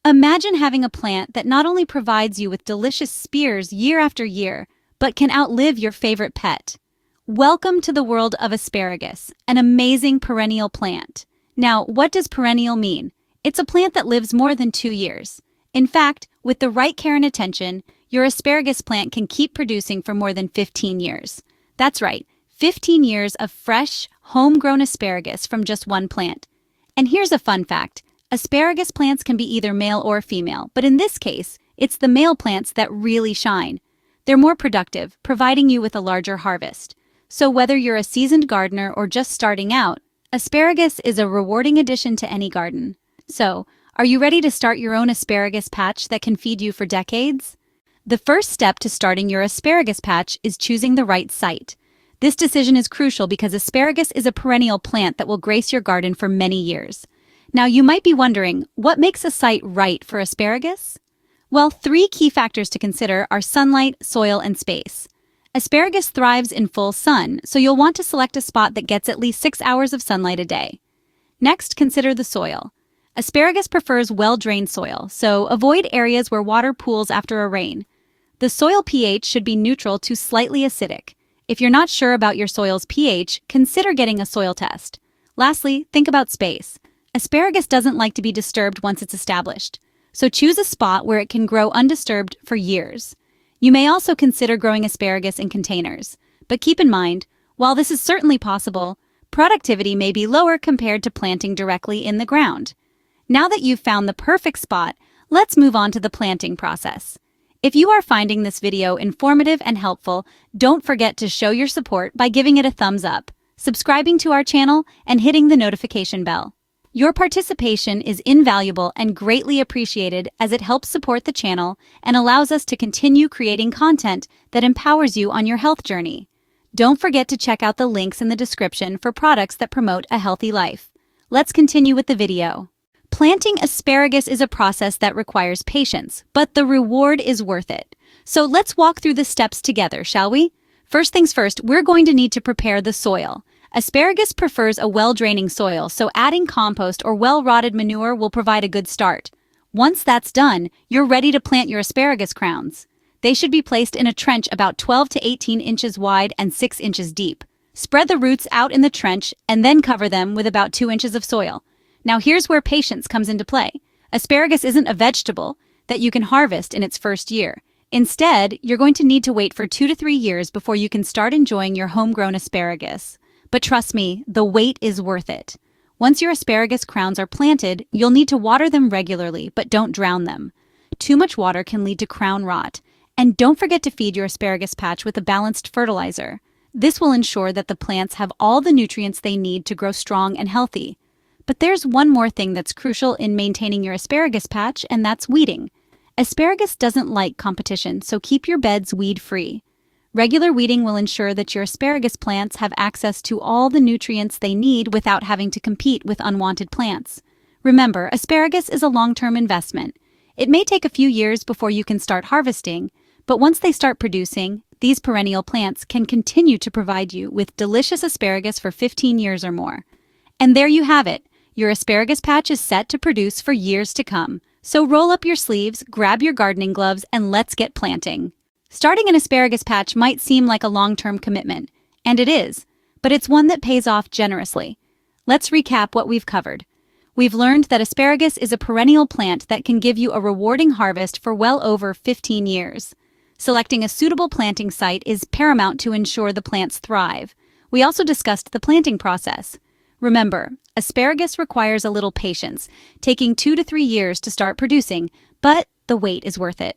Imagine having a plant that not only provides you with delicious spears year after year, but can outlive your favorite pet. Welcome to the world of asparagus, an amazing perennial plant. Now, what does perennial mean? It's a plant that lives more than 2 years. In fact, with the right care and attention, your asparagus plant can keep producing for more than 15 years. That's right, 15 years of fresh, homegrown asparagus from just one plant. And here's a fun fact. Asparagus plants can be either male or female, but in this case, it's the male plants that really shine. They're more productive, providing you with a larger harvest. So whether you're a seasoned gardener or just starting out, asparagus is a rewarding addition to any garden. So, are you ready to start your own asparagus patch that can feed you for decades? The first step to starting your asparagus patch is choosing the right site. This decision is crucial because asparagus is a perennial plant that will grace your garden for many years. Now, you might be wondering, what makes a site right for asparagus? Well, 3 key factors to consider are sunlight, soil, and space. Asparagus thrives in full sun, so you'll want to select a spot that gets at least 6 hours of sunlight a day. Next, consider the soil. Asparagus prefers well-drained soil, so avoid areas where water pools after a rain. The soil pH should be neutral to slightly acidic. If you're not sure about your soil's pH, consider getting a soil test. Lastly, think about space. Asparagus doesn't like to be disturbed once it's established, so choose a spot where it can grow undisturbed for years. You may also consider growing asparagus in containers, but keep in mind, while this is certainly possible, productivity may be lower compared to planting directly in the ground. Now that you've found the perfect spot, let's move on to the planting process. If you are finding this video informative and helpful, don't forget to show your support by giving it a thumbs up, subscribing to our channel, and hitting the notification bell. Your participation is invaluable and greatly appreciated as it helps support the channel and allows us to continue creating content that empowers you on your health journey. Don't forget to check out the links in the description for products that promote a healthy life. Let's continue with the video. Planting asparagus is a process that requires patience, but the reward is worth it. So let's walk through the steps together, shall we? First things first, we're going to need to prepare the soil. Asparagus prefers a well-draining soil, so adding compost or well-rotted manure will provide a good start. Once that's done, you're ready to plant your asparagus crowns. They should be placed in a trench about 12 to 18 inches wide and 6 inches deep. Spread the roots out in the trench and then cover them with about 2 inches of soil. Now here's where patience comes into play. Asparagus isn't a vegetable that you can harvest in its first year. Instead, you're going to need to wait for 2 to 3 years before you can start enjoying your homegrown asparagus. But trust me, the wait is worth it. Once your asparagus crowns are planted, you'll need to water them regularly, but don't drown them. Too much water can lead to crown rot. And don't forget to feed your asparagus patch with a balanced fertilizer. This will ensure that the plants have all the nutrients they need to grow strong and healthy. But there's one more thing that's crucial in maintaining your asparagus patch, and that's weeding. Asparagus doesn't like competition, so keep your beds weed-free. Regular weeding will ensure that your asparagus plants have access to all the nutrients they need without having to compete with unwanted plants. Remember, asparagus is a long-term investment. It may take a few years before you can start harvesting, but once they start producing, these perennial plants can continue to provide you with delicious asparagus for 15 years or more. And there you have it. Your asparagus patch is set to produce for years to come. So roll up your sleeves, grab your gardening gloves, and let's get planting. Starting an asparagus patch might seem like a long-term commitment, and it is, but it's one that pays off generously. Let's recap what we've covered. We've learned that asparagus is a perennial plant that can give you a rewarding harvest for well over 15 years. Selecting a suitable planting site is paramount to ensure the plants thrive. We also discussed the planting process. Remember, asparagus requires a little patience, taking 2 to 3 years to start producing, but the wait is worth it.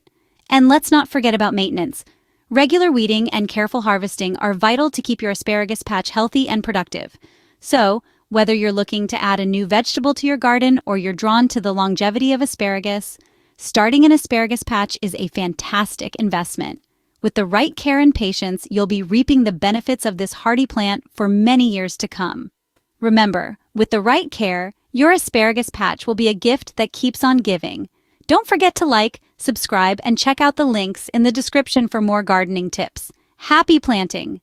And let's not forget about maintenance. Regular weeding and careful harvesting are vital to keep your asparagus patch healthy and productive. So, whether you're looking to add a new vegetable to your garden or you're drawn to the longevity of asparagus, starting an asparagus patch is a fantastic investment. With the right care and patience, you'll be reaping the benefits of this hardy plant for many years to come. Remember, with the right care, your asparagus patch will be a gift that keeps on giving. Don't forget to like, subscribe, and check out the links in the description for more gardening tips. Happy planting!